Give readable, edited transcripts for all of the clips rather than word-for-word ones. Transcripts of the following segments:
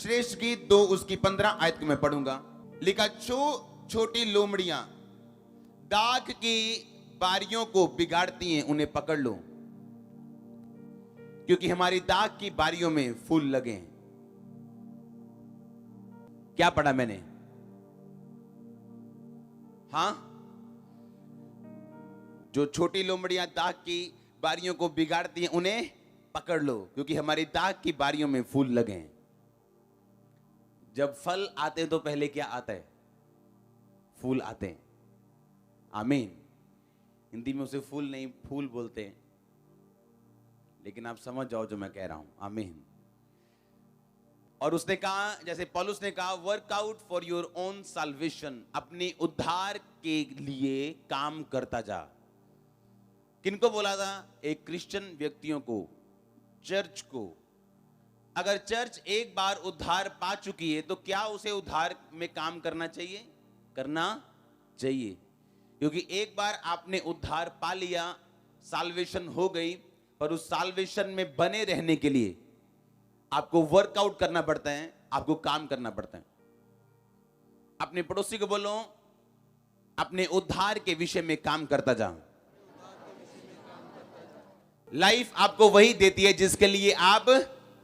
श्रेष्ठ गीत 2 उसकी 15 आयत को मैं पढ़ूंगा। लिखा, छोटी लोमड़ियां दाख की बारियों को बिगाड़ती हैं, उन्हें पकड़ लो, क्योंकि हमारी दाख की बारियों में फूल लगे हैं। क्या पढ़ा मैंने? हां, जो छोटी लोमड़ियां दाख की बारियों को बिगाड़ती हैं, उन्हें पकड़ लो, क्योंकि हमारी दाख की बारियों में फूल लगे हैं। जब फल आते हैं तो पहले क्या आता है? फूल आते हैं। आमीन। हिंदी में उसे फूल नहीं, फूल बोलते हैं, लेकिन आप समझ जाओ जो मैं कह रहा हूं। आमीन। और उसने कहा, जैसे पौलुस ने कहा, work out for your own salvation, अपने उद्धार के लिए काम करता जा। किनको बोला था? एक क्रिश्चियन व्यक्तियों को, चर्च को। अगर चर्च एक बार उद्धार पा चुकी है तो क्या उसे उद्धार में काम करना चाहिए? करना चाहिए, क्योंकि एक बार आपने उद्धार पा लिया, साल्वेशन हो गई, पर उस साल्वेशन में बने रहने के लिए आपको वर्कआउट करना पड़ता है, आपको काम करना पड़ता है। अपने पड़ोसी को बोलो, अपने उद्धार के विषय में काम करता जा। लाइफ आपको वही देती है जिसके लिए आप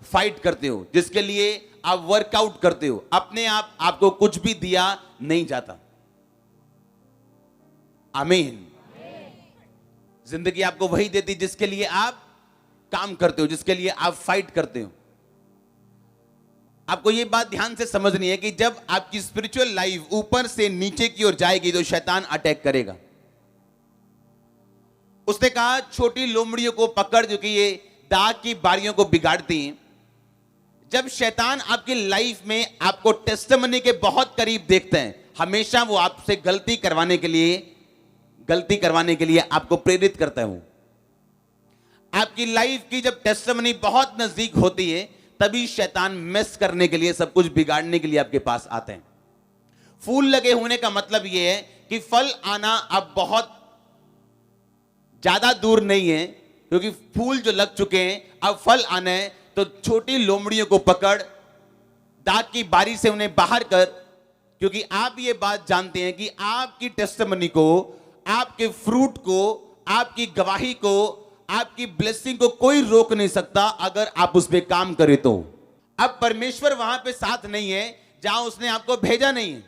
फाइट करते हो, जिसके लिए आप वर्कआउट करते हो। अपने आप आपको कुछ भी दिया नहीं जाता। आमीन। जिंदगी आपको वही देती जिसके लिए आप काम करते हो, जिसके लिए आप फाइट करते हो। आपको यह बात ध्यान से समझनी है कि जब आपकी स्पिरिचुअल लाइफ ऊपर से नीचे की ओर जाएगी तो शैतान अटैक करेगा। उसने कहा, छोटी लोमड़ियों को पकड़, जो कि ये दाग की बारियों को बिगाड़ती हैं। जब शैतान आपकी लाइफ में आपको टेस्टिमनी के बहुत करीब देखते हैं, हमेशा वो आपसे गलती करवाने के लिए आपको प्रेरित करता है। आपकी लाइफ की जब टेस्टिमनी बहुत नजदीक होती है, तभी शैतान मिस करने के लिए, सब कुछ बिगाड़ने के लिए आपके पास आते हैं। फूल लगे होने का मतलब यह है कि फल आना अब बहुत ज्यादा दूर नहीं है, क्योंकि फूल जो लग चुके हैं, अब फल आना है। तो छोटी लोमड़ियों को पकड़, दाग की बारी से उन्हें बाहर कर, क्योंकि आप ये बात जानते हैं कि आपकी टेस्टिमनी को, आपके फ्रूट को, आपकी गवाही को, आपकी ब्लेसिंग को कोई रोक नहीं सकता अगर आप उस पर काम करें तो। अब परमेश्वर वहां पे साथ नहीं है जहां उसने आपको भेजा नहीं है।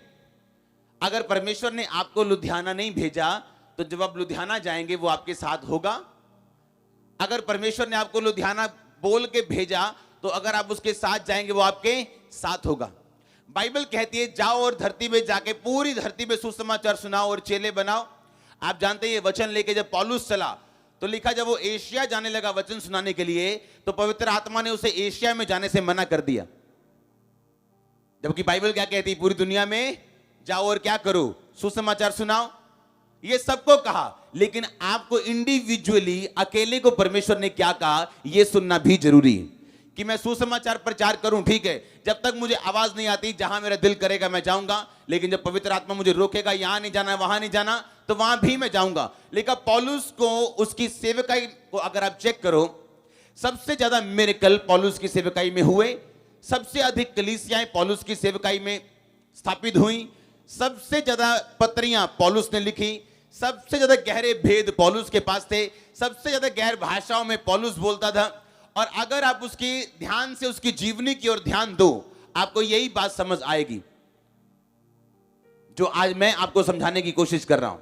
अगर परमेश्वर ने आपको लुधियाना नहीं भेजा तो जब आप लुधियाना जाएंगे वो आपके साथ होगा। अगर परमेश्वर ने आपको लुधियाना बोल के भेजा तो अगर आप उसके साथ जाएंगे वो आपके साथ होगा। बाइबल कहती है, जाओ और धरती में जाके पूरी धरती में सुसमाचार सुनाओ और चेले बनाओ। आप जानते हैं ये वचन लेके जब पौलुस चला तो लिखा, जब वो एशिया जाने लगा वचन सुनाने के लिए, तो पवित्र आत्मा ने उसे एशिया में जाने से मना कर दिया। जबकि बाइबल क्या कहती है? पूरी दुनिया में जाओ और क्या करो? सुसमाचार सुनाओ। ये सबको कहा, लेकिन आपको इंडिविजुअली, अकेले को परमेश्वर ने क्या कहा, यह सुनना भी जरूरी है। कि मैं सुसमाचार प्रचार करूं, ठीक है, जब तक मुझे आवाज नहीं आती, जहां मेरा दिल करेगा मैं जाऊंगा, लेकिन जब पवित्र आत्मा मुझे रोकेगा, यहां नहीं जाना, वहां नहीं जाना, तो वहां भी मैं जाऊंगा। लेकिन पौलुस को, उसकी सेवकाई को अगर आप चेक करो, सबसे ज्यादा मिरेकल पौलुस की सेवकाई में हुए, सबसे अधिक कलीसियाएं पौलुस की सेवकाई में स्थापित हुई, सबसे ज्यादा पत्रियां पौलुस ने लिखी, सबसे ज्यादा गहरे भेद पौलुस के पास थे, सबसे ज्यादा गहर भाषाओं में पौलुस बोलता था। और अगर आप उसकी ध्यान से उसकी जीवनी की ओर ध्यान दो, आपको यही बात समझ आएगी जो आज मैं आपको समझाने की कोशिश कर रहा हूं।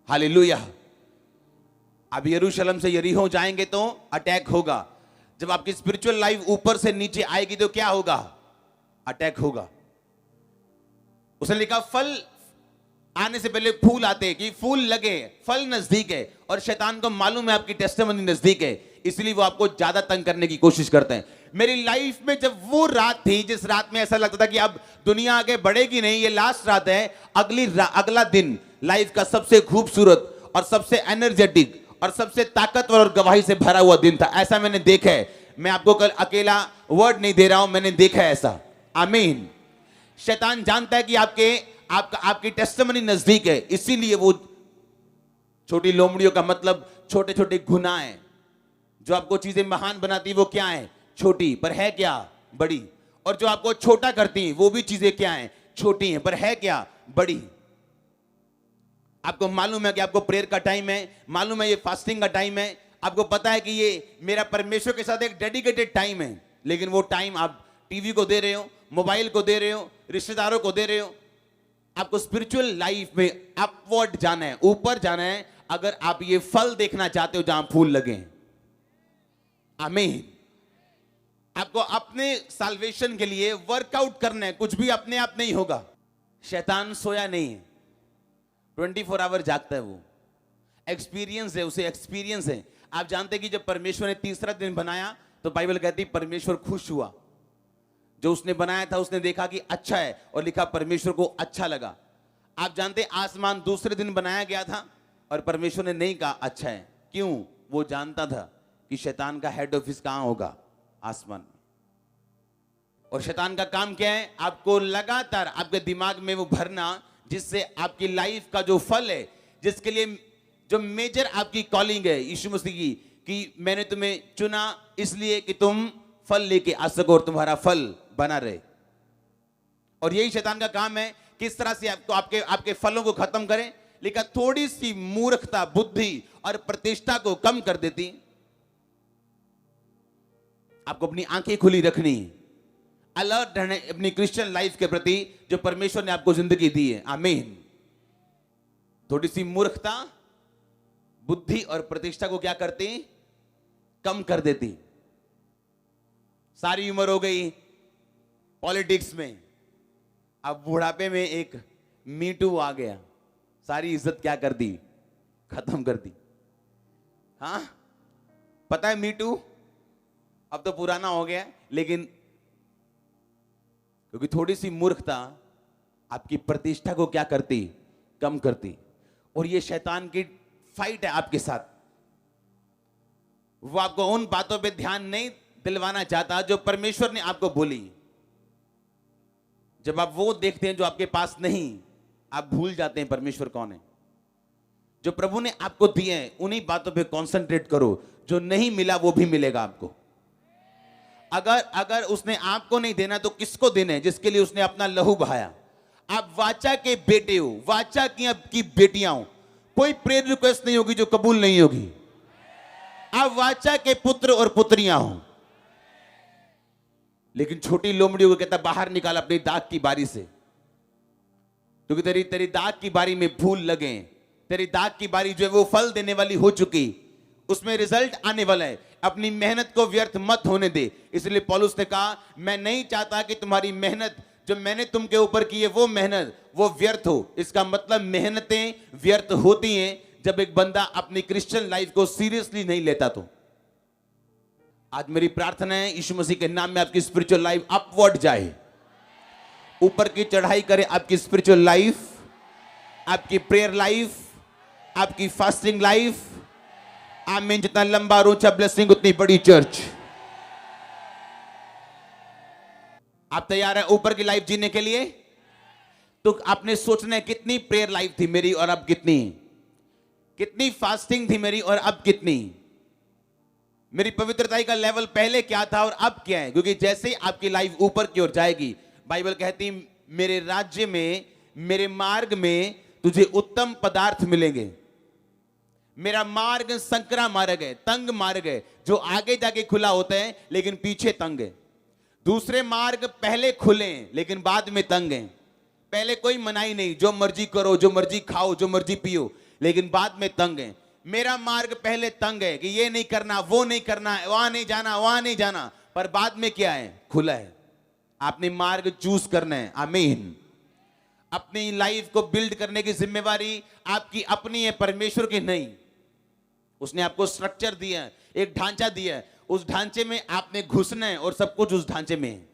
हालेलुया। अब यरूशलेम से यरीहो जाएंगे तो अटैक होगा। जब आपकी स्पिरिचुअल लाइफ ऊपर से नीचे आएगी तो क्या होगा? अटैक होगा। उसने लिखा, फल आने से पहले फूल आते हैं, कि फूल लगे, फल नजदीक है। और शैतान को मालूम है आपकी टेस्टिमनी नजदीक है, इसलिए वो आपको ज्यादा तंग करने की कोशिश करते हैं। मेरी लाइफ में जब वो रात थी जिस रात में ऐसा लगता था कि अब दुनिया आगे बढ़ेगी नहीं, ये लास्ट रात है, अगला दिन लाइफ का सबसे खूबसूरत और सबसे एनर्जेटिक और सबसे ताकतवर और गवाही से भरा हुआ दिन था। ऐसा मैंने देखा है। मैं आपको कल अकेला वर्ड नहीं दे रहा हूं, मैंने देखा है ऐसा। आमीन। शैतान जानता है कि आपकी टेस्टिमनी नजदीक है, इसीलिए वो छोटी लोमड़ियों का मतलब छोटे छोटे गुनाह हैं। जो आपको चीजें महान बनाती, वो क्या है? छोटी, पर है क्या? बड़ी। और जो आपको छोटा करती हैं वो भी चीजें क्या हैं? छोटी हैं, पर है क्या? बड़ी। आपको मालूम है कि आपको प्रेयर का टाइम है, मालूम है ये फास्टिंग का टाइम है, आपको पता है कि ये मेरा परमेश्वर के साथ एक डेडिकेटेड टाइम है, लेकिन वो टाइम आप टीवी को दे रहे हो, मोबाइल को दे रहे हो, रिश्तेदारों को दे रहे हो। आपको स्पिरिचुअल लाइफ में अपवर्ड जाना है, ऊपर जाना है, अगर आप ये फल देखना चाहते हो जहां फूल लगे। आमीन। आपको अपने साल्वेशन के लिए वर्कआउट करना है, कुछ भी अपने आप नहीं होगा। शैतान सोया नहीं है, 24 आवर जागता है। वो एक्सपीरियंस है, उसे एक्सपीरियंस है। आप जानते हैं कि जब परमेश्वर ने तीसरा दिन बनाया तो बाइबल कहती है परमेश्वर खुश हुआ। जो उसने बनाया था उसने देखा कि अच्छा है और लिखा परमेश्वर को अच्छा लगा। आप जानते हैं आसमान दूसरे दिन बनाया गया था और परमेश्वर ने नहीं कहा अच्छा है। क्यों? वो जानता था कि शैतान का हेड ऑफिस कहां होगा? आसमान में। और शैतान का काम क्या है? आपको लगातार आपके दिमाग में वो भरना, जिससे आपकी लाइफ का जो फल है, जिसके लिए जो मेजर आपकी कॉलिंग है यीशु मसीह की, कि मैंने तुम्हें चुना इसलिए कि तुम फल लेके आ सको और तुम्हारा फल बना रहे। और यही शैतान का काम है, किस तरह से आपको आपके आपके फलों को खत्म करें। लेकिन थोड़ी सी मूर्खता, बुद्धि और प्रतिष्ठा को कम कर देती। आपको अपनी आंखें खुली रखनी, अलर्ट रहना अपनी क्रिश्चियन लाइफ के प्रति जो परमेश्वर ने आपको जिंदगी दी है। आमीन। थोड़ी सी मूर्खता, बुद्धि और प्रतिष्ठा को क्या करती? कम कर देती। सारी उम्र हो गई पॉलिटिक्स में, अब बुढ़ापे में एक मीटू आ गया, सारी इज्जत क्या कर दी? खत्म कर दी। हाँ, पता है मीटू अब तो पुराना हो गया, लेकिन क्योंकि थोड़ी सी मूर्खता आपकी प्रतिष्ठा को क्या करती? कम करती। और ये शैतान की फाइट है आपके साथ। वो आपको उन बातों पे ध्यान नहीं दिलवाना चाहता जो परमेश्वर ने आपको बोली। जब आप वो देखते हैं जो आपके पास नहीं, आप भूल जाते हैं परमेश्वर कौन है। जो प्रभु ने आपको दिए हैं उन्हीं बातों पे कंसंट्रेट करो। जो नहीं मिला वो भी मिलेगा आपको। अगर उसने आपको नहीं देना तो किसको देना है? जिसके लिए उसने अपना लहू बहाया। आप वाचा के बेटे हो, वाचा की बेटियां हो। कोई प्रेयर रिक्वेस्ट नहीं होगी जो कबूल नहीं होगी। आप वाचा के पुत्र और पुत्रियां हो। लेकिन छोटी लोमड़ियों को कहता बाहर निकाल अपनी दाग की बारी से, क्योंकि तेरी दाग की बारी में फूल लगे। तेरी दाग की बारी जो है वो फल देने वाली हो चुकी, उसमें रिजल्ट आने वाला है। अपनी मेहनत को व्यर्थ मत होने दे। इसलिए पौलुस ने कहा मैं नहीं चाहता कि तुम्हारी मेहनत जो मैंने तुमके ऊपर की है वो मेहनत वो व्यर्थ हो। इसका मतलब मेहनतें व्यर्थ होती हैं जब एक बंदा अपनी क्रिश्चियन लाइफ को सीरियसली नहीं लेता। तो आज मेरी प्रार्थना है यीशु मसीह के नाम में आपकी स्पिरिचुअल लाइफ अपवर्ड जाए, ऊपर की चढ़ाई करे आपकी स्पिरिचुअल लाइफ, आपकी प्रेयर लाइफ, आपकी फास्टिंग लाइफ। आमीन। जितना लंबा और ऊंचा ब्लेसिंग उतनी बड़ी चर्च। आप तैयार है ऊपर की लाइफ जीने के लिए? तो आपने सोचना है कितनी प्रेयर लाइफ थी मेरी और अब कितनी फास्टिंग थी मेरी और अब कितनी, मेरी पवित्रता का लेवल पहले क्या था और अब क्या है। क्योंकि जैसे ही आपकी लाइफ ऊपर की ओर जाएगी, बाइबल कहती मेरे राज्य में, मेरे मार्ग में तुझे उत्तम पदार्थ मिलेंगे। मेरा मार्ग संकरा मार्ग है, तंग मार्ग है, जो आगे जाके खुला होता है लेकिन पीछे तंग है। दूसरे मार्ग पहले खुले हैं लेकिन बाद में तंग हैं। पहले कोई मनाही नहीं, जो मर्जी करो, जो मर्जी खाओ, जो मर्जी पियो, लेकिन बाद में तंग है। मेरा मार्ग पहले तंग है कि ये नहीं करना, वो नहीं करना, वहां नहीं जाना, वहां नहीं जाना, पर बाद में क्या है? खुला है। आपने मार्ग चूज करना है। आमीन। अपनी लाइफ को बिल्ड करने की जिम्मेवारी आपकी अपनी है, परमेश्वर की नहीं। उसने आपको स्ट्रक्चर दिया है, एक ढांचा दिया है, उस ढांचे में आपने घुसना है और सब कुछ उस ढांचे में है।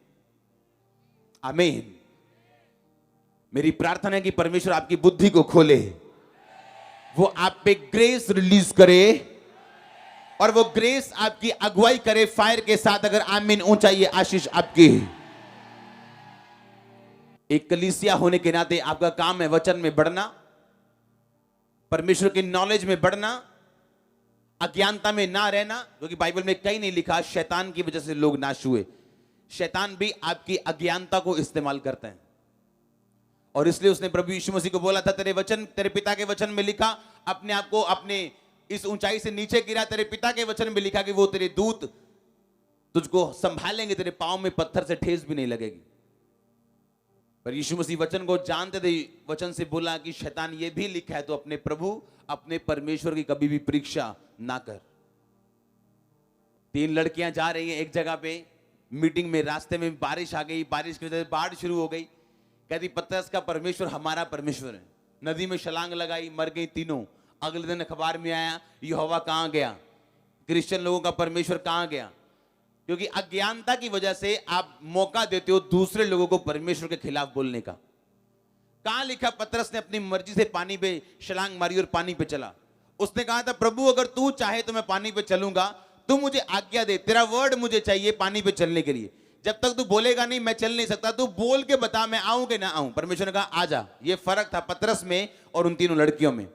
आमीन। मेरी प्रार्थना है कि परमेश्वर आपकी बुद्धि को खोले, वो आप पे ग्रेस रिलीज करे और वो ग्रेस आपकी अगुवाई करे फायर के साथ। अगर आमीन ऊंचा ये आशीष आपकी। एक कलीसिया होने के नाते आपका काम है वचन में बढ़ना, परमेश्वर की नॉलेज में बढ़ना, अज्ञानता में ना रहना। क्योंकि बाइबल में कहीं नहीं लिखा शैतान की वजह से लोग नाश हुए। शैतान भी आपकी अज्ञानता को इस्तेमाल करता है, और इसलिए उसने प्रभु यीशु मसीह को बोला था, तेरे पिता के वचन में लिखा, अपने आप को अपने इस ऊंचाई से नीचे गिरा, तेरे पिता के वचन में लिखा कि वो तेरे दूत तुझको संभालेंगे, तेरे पांव में पत्थर से ठेस भी नहीं लगेगी। पर यीशु मसीह वचन को जानते थे, वचन से बोला कि शैतान ये भी लिखा है, तो अपने प्रभु अपने परमेश्वर की कभी भी परीक्षा ना कर। 3 लड़कियां जा रही हैं एक जगह पे मीटिंग में, रास्ते में बारिश आ गई, बारिश की वजह से बाढ़ शुरू हो गई। कहती पतरस का परमेश्वर हमारा परमेश्वर है। नदी में छलांग लगाई, मर गई तीनों। अगले दिन अखबार में आया, यहोवा कहां गया, क्रिश्चियन लोगों का परमेश्वर कहां गया। क्योंकि अज्ञानता की वजह से आप मौका देते हो दूसरे लोगों को परमेश्वर के खिलाफ बोलने का। कहां लिखा पतरस ने अपनी मर्जी से पानी पे छलांग मारी और पानी पे चला। उसने कहा था, प्रभु अगर तू चाहे तो मैं पानी पे चलूंगा, तू मुझे आज्ञा दे, तेरा वर्ड मुझे चाहिए पानी पे चलने के लिए। जब तक तू बोलेगा नहीं मैं चल नहीं सकता, तू बोल के बता मैं आऊं कि ना आऊं। परमेश्वर ने कहा आजा। ये फर्क था पतरस में और उन तीनों लड़कियों में।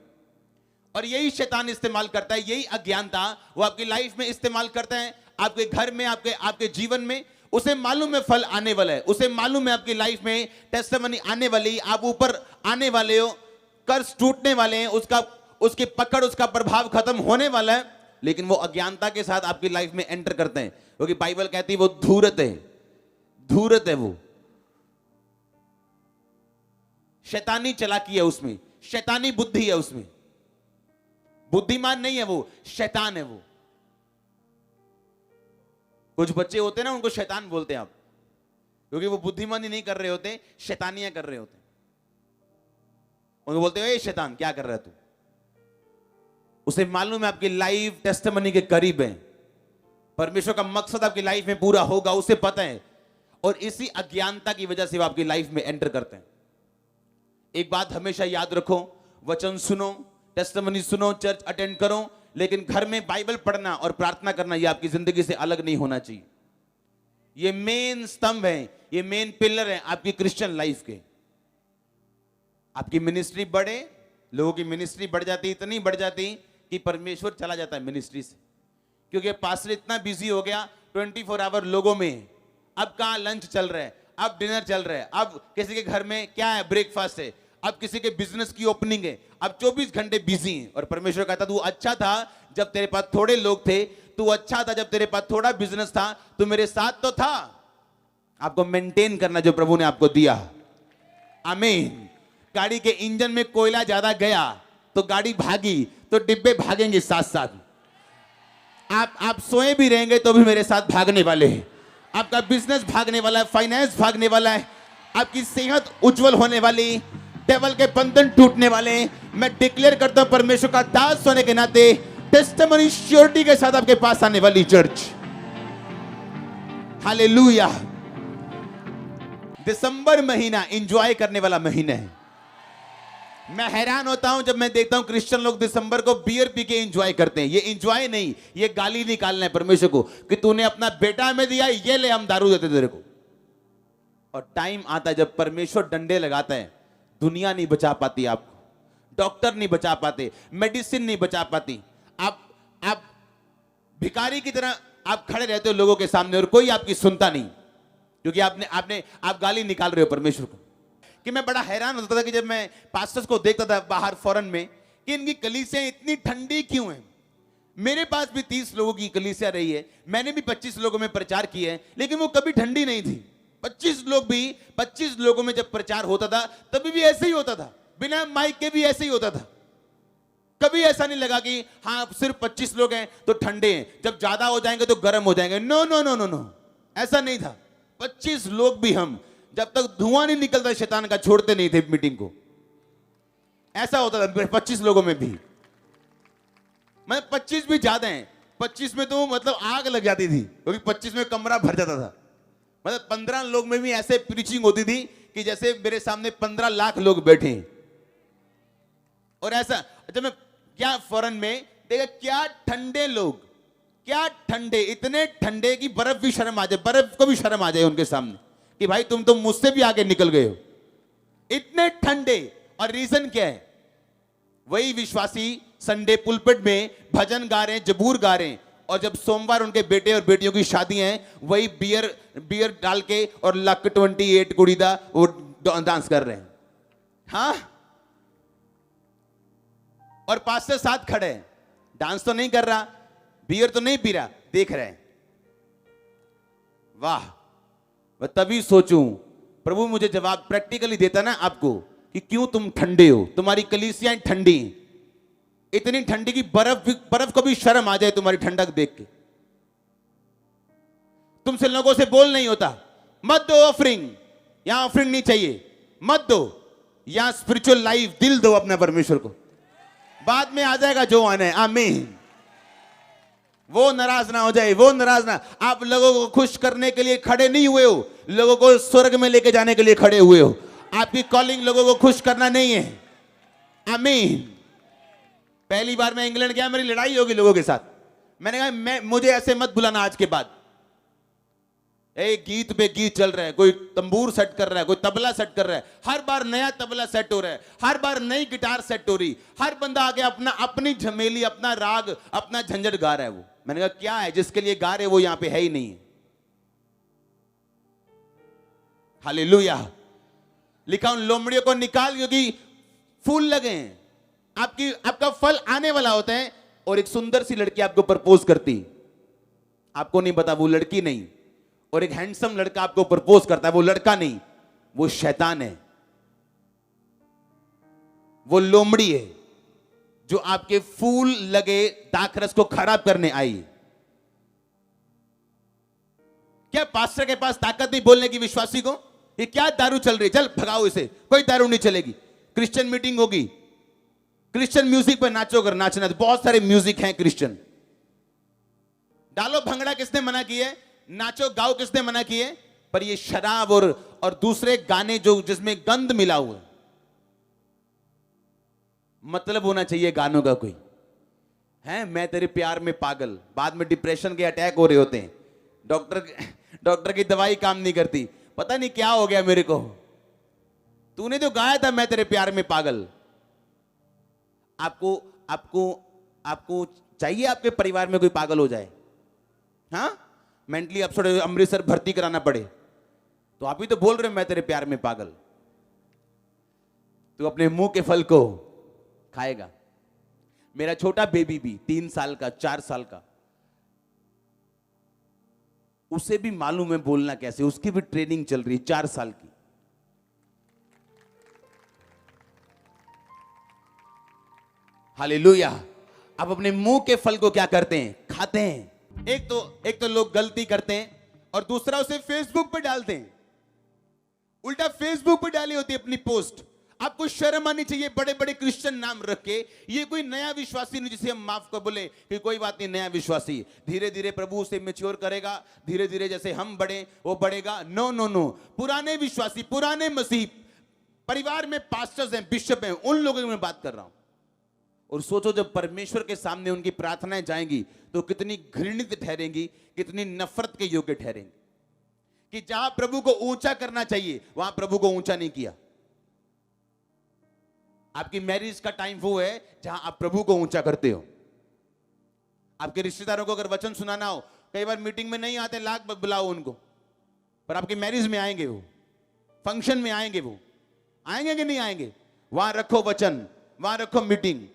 और यही शैतान इस्तेमाल करता है, यही अज्ञानता वो आपकी लाइफ में इस्तेमाल करता है, आपके घर में, आपके जीवन में। उसे मालूम है फल आने वाला है, उसे मालूम है आपकी लाइफ में टेस्टिमनी आने वाली, आप ऊपर आने वाले हो, कर्ज टूटने वाले हैं, उसकी पकड़, उसका प्रभाव खत्म होने वाला है। लेकिन वो अज्ञानता के साथ आपकी लाइफ में एंटर करते हैं, क्योंकि बाइबल कहती है वो धूर्त है, धूर्त है, वो शैतानी चालाकी है उसमें, शैतानी बुद्धि है उसमें। बुद्धिमान नहीं है वो, शैतान है वो। कुछ बच्चे होते हैं ना, उनको शैतान बोलते हैं आप, क्योंकि वो बुद्धिमानी नहीं कर रहे होते, शैतानियां कर रहे होते। उनको बोलते हो ए शैतान क्या कर रहा है तू। उसे मालूम है आपकी लाइफ टेस्टिमनी के करीब है, परमेश्वर का मकसद आपकी लाइफ में पूरा होगा, उसे पता है। और इसी अज्ञानता की वजह से वो आपकी लाइफ में एंटर करते हैं। एक बात हमेशा याद रखो, वचन सुनो, टेस्टिमनी सुनो, चर्च अटेंड करो, लेकिन घर में बाइबल पढ़ना और प्रार्थना करना ये आपकी जिंदगी से अलग नहीं होना चाहिए। ये मेन स्तंभ है, ये मेन पिलर है आपकी क्रिश्चियन लाइफ के। आपकी मिनिस्ट्री बढ़े, लोगों की मिनिस्ट्री बढ़ जाती, इतनी बढ़ जाती कि परमेश्वर चला जाता है मिनिस्ट्री से। क्योंकि पास्टर इतना बिजी हो गया 24 आवर लोगों में। अब कहां लंच चल रहा है, अब डिनर चल रहा है, अब किसी के घर में क्या है, ब्रेकफास्ट है, अब किसी के बिजनेस की ओपनिंग है, अब 24 घंटे बिजी हैं। और परमेश्वर कहता तू अच्छा था जब तेरे पास थोड़े लोग थे, तू अच्छा था जब तेरे पास थोड़ा बिजनेस था, तू मेरे साथ तो था। आपको मेंटेन करना जो प्रभु ने आपको दिया। आमीन। गाड़ी के इंजन में कोयला ज्यादा गया तो गाड़ी भागी, तो डिब्बे भागेंगे साथ साथ। आप सोए भी रहेंगे तो भी मेरे साथ भागने वाले हैं। आपका बिजनेस भागने वाला है, फाइनेंस भागने वाला है, आपकी सेहत उज्जवल होने वाली, डेविल के बंधन टूटने वाले। मैं डिक्लेयर करता हूं परमेश्वर का दास होने के नाते टेस्टिमनी श्योरिटी के साथ आपके पास आने वाली चर्च। हालेलुया। दिसंबर महीना एंजॉय करने वाला महीना है। मैं हैरान होता हूं जब मैं देखता हूं क्रिश्चियन लोग दिसंबर को बियर पी के एंजॉय करते हैं। ये एंजॉय नहीं, ये गाली निकालना है परमेश्वर को कि तूने अपना बेटा हमें दिया, ये ले हम दारू देते तेरे को। और टाइम आता है जब परमेश्वर डंडे लगाता है, दुनिया नहीं बचा पाती आपको, डॉक्टर नहीं बचा पाते, मेडिसिन नहीं बचा पाती। आप भिखारी की तरह आप खड़े रहते हो लोगों के सामने और कोई आपकी सुनता नहीं, क्योंकि आप गाली निकाल रहे हो परमेश्वर को। कि मैं बड़ा हैरान होता था कि जब मैं पास्टर्स को देखता था बाहर फॉरेन में कि इनकी कलीसियां इतनी ठंडी क्यों हैं। मेरे पास भी 30 लोगों की कलीसिया रही है, मैंने भी 25 लोगों में प्रचार किया है, लेकिन वो कभी ठंडी नहीं थी। 25 लोगों में जब प्रचार होता था तभी भी ऐसे ही होता था, बिना माइक के भी ऐसे ही होता था। कभी ऐसा नहीं लगा कि हाँ सिर्फ 25 लोग हैं तो ठंडे हैं, जब ज्यादा हो जाएंगे तो गर्म हो जाएंगे। No no no no no, ऐसा नहीं था। 25 लोग भी हम जब तक धुआं नहीं निकलता शैतान का छोड़ते नहीं थे मीटिंग को। ऐसा होता था 25 लोगों में भी। मतलब 25 भी ज्यादा हैं, 25 में तो मतलब आग लग जाती थी, क्योंकि 25 में कमरा भर जाता था। मतलब 15 लोग में भी ऐसे प्रीचिंग होती थी कि जैसे मेरे सामने 15 लाख लोग बैठे हैं। और ऐसा जब मैं क्या फॉरेन में देखा, क्या ठंडे लोग, क्या ठंडे, इतने ठंडे कि बर्फ भी शर्म आ जाए, बर्फ को भी शर्म आ जाए उनके सामने कि भाई तुम तो मुझसे भी आगे निकल गए हो, इतने ठंडे। और रीजन क्या है? वही विश्वासी संडे पुलपिट में भजन गा रहे हैं, जबूर गा रहे हैं, और जब सोमवार उनके बेटे और बेटियों की शादी है, वही बियर डाल के और लक 28 कुड़ीदा वो डांस कर रहे हैं। हाँ, और पास्टर साथ खड़े हैं, डांस तो नहीं कर रहा, बियर तो नहीं पी रहा, देख रहे हैं। वाह, मैं तभी सोचूं प्रभु मुझे जवाब प्रैक्टिकली देता ना आपको कि क्यों तुम ठंडे हो, तुम्हारी कलीसियां ठंडी, इतनी ठंडी की बर्फ को भी शर्म आ जाए तुम्हारी ठंडक देख के। तुमसे लोगों से बोल नहीं होता, मत दो ऑफरिंग, यहां ऑफरिंग नहीं चाहिए, मत दो, यहां स्पिरिचुअल लाइफ दिल दो अपने परमेश्वर को, बाद में आ जाएगा जो आना है। आमीन। वो नाराज ना हो जाए, वो नाराज ना। आप लोगों को खुश करने के लिए खड़े नहीं हुए हो, लोगों को स्वर्ग में लेके जाने के लिए खड़े हुए हो। आपकी कॉलिंग लोगों को खुश करना नहीं है। आमीन। पहली बार मैं इंग्लैंड गया, मेरी लड़ाई होगी लोगों के साथ। मैंने कहा मुझे ऐसे मत बुलाना आज के बाद। एक गीत पे गीत चल रहा है, कोई तंबूर सेट कर रहा है, कोई तबला सेट कर रहा है, हर बार नया तबला सेट हो रहा है, हर बार नई गिटार सेट हो रही, हर बंदा आगे अपनी झमेली, अपना राग, अपना झंझट गा रहा है। वो मैंने कहा क्या है, जिसके लिए गा रहे वो यहां पे है ही नहीं। हालेलुया। लिखा उन लोमड़ियों को निकाल, क्योंकि फूल लगे हैं, आपका फल आने वाला होता है। और एक सुंदर सी लड़की आपको प्रपोज करती, आपको नहीं पता वो लड़की नहीं, और एक हैंडसम लड़का आपको प्रपोज करता है, वो लड़का नहीं, वो शैतान है, वो लोमड़ी है जो आपके फूल लगे दाखरस को खराब करने आई। क्या पास्टर के पास ताकत नहीं बोलने की विश्वासी को? ये क्या दारू चल रही है, चल भगाओ इसे, कोई दारू नहीं चलेगी। क्रिश्चियन मीटिंग होगी, क्रिश्चियन म्यूजिक पर नाचो, अगर नाचना तो बहुत सारे म्यूजिक हैं क्रिश्चियन। डालो भंगड़ा, किसने मना किया है? नाचो गाओ, किसने मना किए? पर ये शराब और दूसरे गाने जो जिसमें गंध मिला हुआ है, मतलब होना चाहिए गानों का कोई है। मैं तेरे प्यार में पागल, बाद में डिप्रेशन के अटैक हो रहे होते हैं, डॉक्टर की दवाई काम नहीं करती, पता नहीं क्या हो गया मेरे को। तूने तो गाया था मैं तेरे प्यार में पागल। आपको आपको आपको चाहिए आपके परिवार में कोई पागल हो जाए? हाँ, मेंटली अपसेट अमृतसर भर्ती कराना पड़े, तो आप ही तो बोल रहे हो मैं तेरे प्यार में पागल। तू अपने मुंह के फल को खाएगा। मेरा छोटा बेबी भी 3 साल का, 4 साल का, उसे भी मालूम है बोलना कैसे, उसकी भी ट्रेनिंग चल रही है, 4 साल की। हालेलुया। आप अपने मुंह के फल को क्या करते हैं? खाते हैं। एक तो लोग गलती करते हैं, और दूसरा उसे फेसबुक पर डालते हैं। उल्टा फेसबुक पर डाली होती है अपनी पोस्ट। आपको शर्म आनी चाहिए बड़े बड़े क्रिश्चियन नाम रख के। ये कोई नया विश्वासी नहीं जिसे हम माफ कर बोले कि कोई बात नहीं, नया विश्वासी धीरे धीरे प्रभु उसे मैच्योर करेगा, धीरे धीरे जैसे हम बढ़े वो बढ़ेगा। नो नो नो, पुराने विश्वासी, पुराने मसीह परिवार में पास्टर्स हैं, बिशप हैं, उन लोगों की मैं बात कर रहा हूं। और सोचो जब परमेश्वर के सामने उनकी प्रार्थनाएं जाएंगी तो कितनी घृणित ठहरेंगी, कितनी नफरत के योग्य ठहरेंगी। कि जहां प्रभु को ऊंचा करना चाहिए वहां प्रभु को ऊंचा नहीं किया। आपकी मैरिज का टाइम वो है जहां आप प्रभु को ऊंचा करते हो। आपके रिश्तेदारों को अगर वचन सुनाना हो, कई बार मीटिंग में नहीं आते, लाख बुलाओ उनको, पर आपकी मैरिज में आएंगे, वो फंक्शन में आएंगे, वो आएंगे कि नहीं आएंगे? वहां रखो वचन, वहां रखो मीटिंग।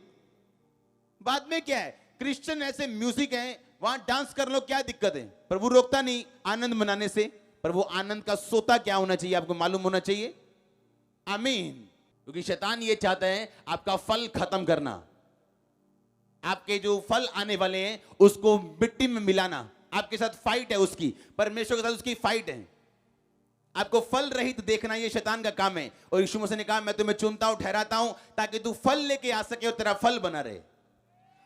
बाद में क्या है, क्रिश्चियन ऐसे म्यूजिक है, वहां डांस कर लो, क्या दिक्कत है? प्रभु रोकता नहीं आनंद मनाने से, पर वो आनंद का सोता क्या होना चाहिए आपको मालूम होना चाहिए। आमीन। क्योंकि शैतान ये चाहता है आपका फल खत्म करना, आपके जो फल आने वाले हैं उसको मिट्टी में मिलाना। आपके साथ फाइट है उसकी, परमेश्वर के साथ उसकी फाइट है। आपको फल रहित देखना ये शैतान का काम है। और यीशु मसीह ने कहा मैं तुम्हें चुनता हूं, ठहराता हूं ताकि तू फल लेके आ सके और तेरा फल बना रहे।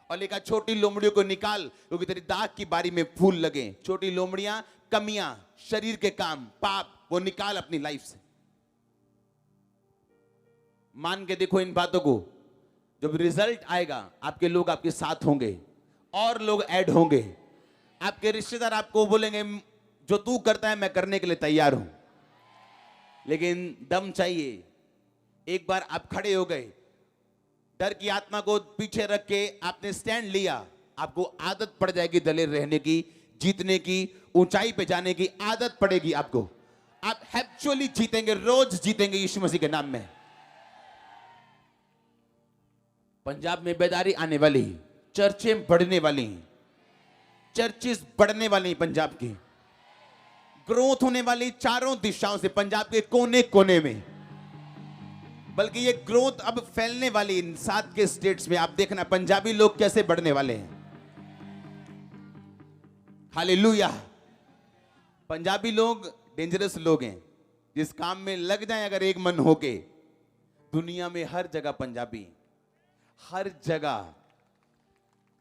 और लेकर छोटी लोमड़ियों को निकाल, क्योंकि तेरी दाग की बारी में फूल लगे। छोटी लोमड़ियां, कमियां, शरीर के काम, पाप, वो निकाल अपनी लाइफ से। मान के देखो इन बातों को। जब रिजल्ट आएगा आपके लोग आपके साथ होंगे और लोग ऐड होंगे। आपके रिश्तेदार आपको बोलेंगे जो तू करता है मैं करने के लिए तैयार हूं, लेकिन दम चाहिए। एक बार आप खड़े हो गए, डर की आत्मा को पीछे रख के आपने स्टैंड लिया, आपको आदत पड़ जाएगी दलेर रहने की, जीतने की, ऊंचाई पे जाने की आदत पड़ेगी आपको। आप हैप्चुअली जीतेंगे, रोज जीतेंगे यीशु मसीह के नाम में। पंजाब में बेदारी आने वाली, चर्चें बढ़ने वाली, चर्चेस बढ़ने वाली, पंजाब की ग्रोथ होने वाली चारों दिशाओं से, पंजाब के कोने कोने में। बल्कि ये ग्रोथ अब फैलने वाली इन 7 के स्टेट्स में। आप देखना पंजाबी लोग कैसे बढ़ने वाले हैं। हालेलुया। पंजाबी लोग डेंजरस लोग हैं, जिस काम में लग जाए अगर एक मन होके, दुनिया में हर जगह पंजाबी, हर जगह।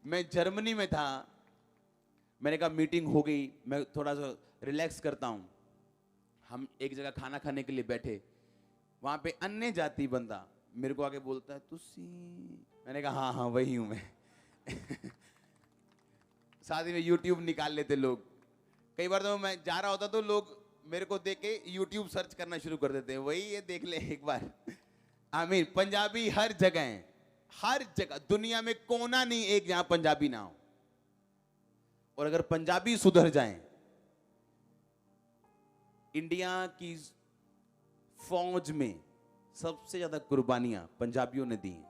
मैं जर्मनी में था, मैंने कहा मीटिंग हो गई, मैं थोड़ा सा रिलैक्स करता हूं। हम एक जगह खाना खाने के लिए बैठे, वहां पे अन्य जाति बंदा मेरे को आके बोलता है तुसी। मैंने कहा हाँ हाँ वही हूं मैं। साथ ही में यूट्यूब निकाल लेते लोग। कई बार तो मैं जा रहा होता तो लोग मेरे को देख के यूट्यूब सर्च करना शुरू कर देते हैं, वही ये देख ले एक बार। आमीन। पंजाबी हर जगह है, हर जगह, दुनिया में कोना नहीं एक जहां पंजाबी ना हो। और अगर पंजाबी सुधर जाएं, इंडिया की फौज में सबसे ज्यादा कुर्बानियां पंजाबियों ने दी हैं।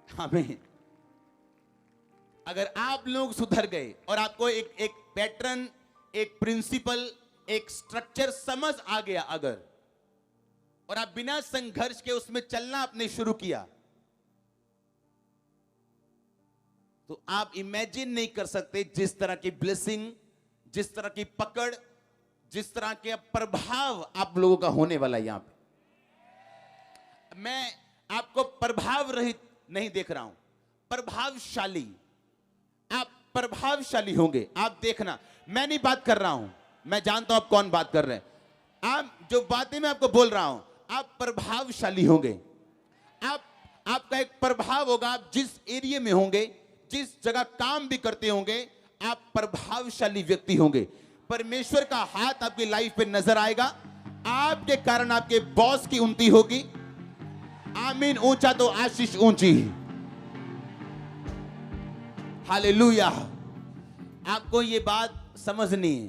हमें अगर आप लोग सुधर गए और आपको एक पैटर्न, एक प्रिंसिपल, एक स्ट्रक्चर समझ आ गया अगर, और आप बिना संघर्ष के उसमें चलना आपने शुरू किया, तो आप इमेजिन नहीं कर सकते जिस तरह की ब्लेसिंग, जिस तरह की पकड़, जिस तरह के प्रभाव आप लोगों का होने वाला है। यहां पे मैं आपको प्रभाव रहित नहीं देख रहा हूं, प्रभावशाली। आप प्रभावशाली होंगे। आप देखना, मैं नहीं बात कर रहा हूं, मैं जानता हूं आप कौन बात कर रहे हैं। आप जो बातें मैं आपको बोल रहा हूं, आप प्रभावशाली होंगे। आपका एक प्रभाव होगा। आप जिस एरिया में होंगे, जिस जगह काम भी करते होंगे, आप प्रभावशाली व्यक्ति होंगे। परमेश्वर का हाथ आपकी लाइफ पे नजर आएगा। आपके कारण आपके बॉस की उन्नति होगी। आमीन। ऊंचा तो आशीष ऊंची। हालेलुया। आपको ये बात समझनी है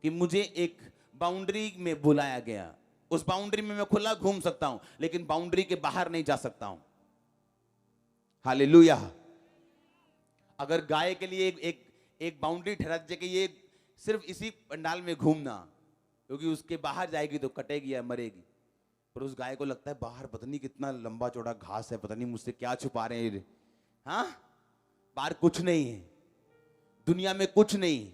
कि मुझे एक बाउंड्री में बुलाया गया। उस बाउंड्री में मैं खुला घूम सकता हूं, लेकिन बाउंड्री के बाहर नहीं जा सकता हूं। हालेलुया। अगर गाय के लिए एक बाउंड्री ठहरा दीजिए कि ये सिर्फ इसी पंडाल में घूमना, क्योंकि उसके बाहर जाएगी तो कटेगी या मरेगी। पर उस गाय को लगता है बाहर पता नहीं कितना लंबा चौड़ा घास है, पता नहीं मुझसे क्या छुपा रहे हैं। हाँ, बाहर कुछ नहीं है, दुनिया में कुछ नहीं।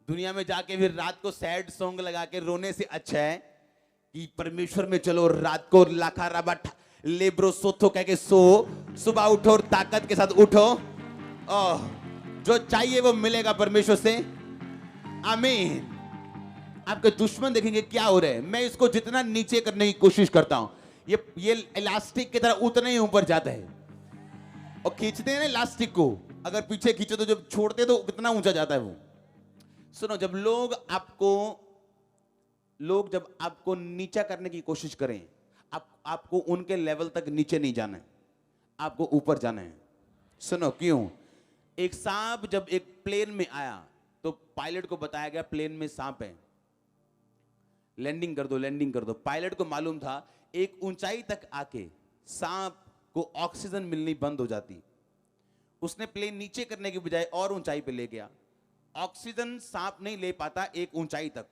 दुनिया में जाके फिर रात को सैड सॉन्ग लगा के रोने से अच्छा है कि परमेश्वर में चलो, रात को लाखा राबा लेब्रो सोथो कह के सो, सुबह उठो और ताकत के साथ उठो। जो चाहिए वो मिलेगा परमेश्वर से। आमीन। आपके दुश्मन देखेंगे क्या हो रहा है, मैं इसको जितना नीचे करने की कोशिश करता हूं, ये इलास्टिक की तरह उतना ही ऊपर जाता है। और खींचते हैं ना इलास्टिक को, अगर पीछे खींचो तो जब छोड़ते तो कितना ऊंचा जाता है वो। सुनो, जब लोग जब आपको नीचा करने की कोशिश करें, आपको उनके लेवल तक नीचे नहीं जाना है, आपको ऊपर जाना है। सुनो क्यों। एक सांप जब एक प्लेन में आया तो पायलट को बताया गया प्लेन में सांप है, लैंडिंग कर दो, लैंडिंग कर दो। पायलट को मालूम था एक ऊंचाई तक आके सांप को ऑक्सीजन मिलनी बंद हो जाती। उसने प्लेन नीचे करने की बजाय और ऊंचाई पे ले गया। ऑक्सीजन सांप नहीं ले पाता, एक ऊंचाई तक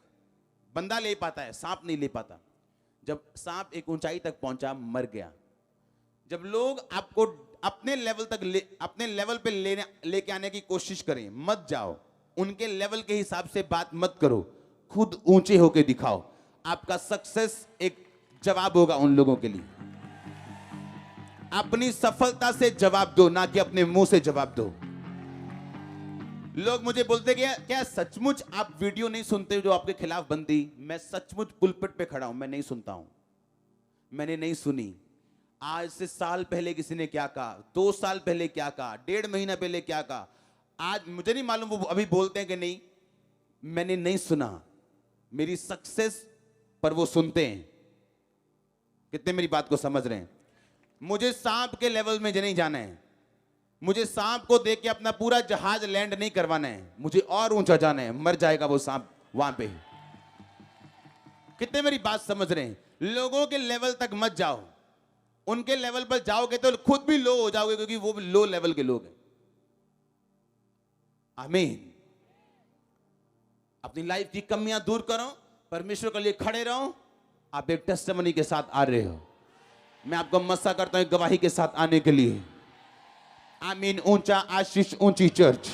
बंदा ले पाता है, सांप नहीं ले पाता। जब सांप एक ऊंचाई तक पहुंचा, मर गया। जब लोग आपको अपने लेवल पे लेके आने की कोशिश करें, मत जाओ। उनके लेवल के हिसाब से बात मत करो, खुद ऊंचे होके दिखाओ। आपका सक्सेस एक जवाब होगा उन लोगों के लिए। अपनी सफलता से जवाब दो, ना कि अपने मुंह से जवाब दो। लोग मुझे बोलते क्या सचमुच आप वीडियो नहीं सुनते जो आपके खिलाफ बनती? मैं सचमुच पुलपिट पे खड़ा हूं, मैं नहीं सुनता हूं। मैंने नहीं सुनी। आज से साल पहले किसी ने क्या कहा, 2 साल पहले क्या कहा, 1.5 महीना पहले क्या कहा, आज मुझे नहीं मालूम वो अभी बोलते हैं कि नहीं। मैंने नहीं सुना। मेरी सक्सेस पर वो सुनते हैं। कितने मेरी बात को समझ रहे हैं? मुझे सांप के लेवल में नहीं जाना है, मुझे सांप को देख के अपना पूरा जहाज लैंड नहीं करवाना है, मुझे और ऊंचा जाना है, मर जाएगा वो सांप वहां पे। कितने मेरी बात समझ रहे हैं? लोगों के लेवल तक मत जाओ, उनके लेवल पर जाओगे तो खुद भी लो हो जाओगे, क्योंकि वो लो लेवल के लोग हैं। आमीन। अपनी लाइफ की कमियां दूर करो, परमेश्वर के लिए खड़े रहो। आप एक टेस्टिमनी के साथ आ रहे हो, मैं आपको मस्सा करता हूं एक गवाही के साथ आने के लिए। आमीन। ऊंचा आशीष, ऊंची चर्च।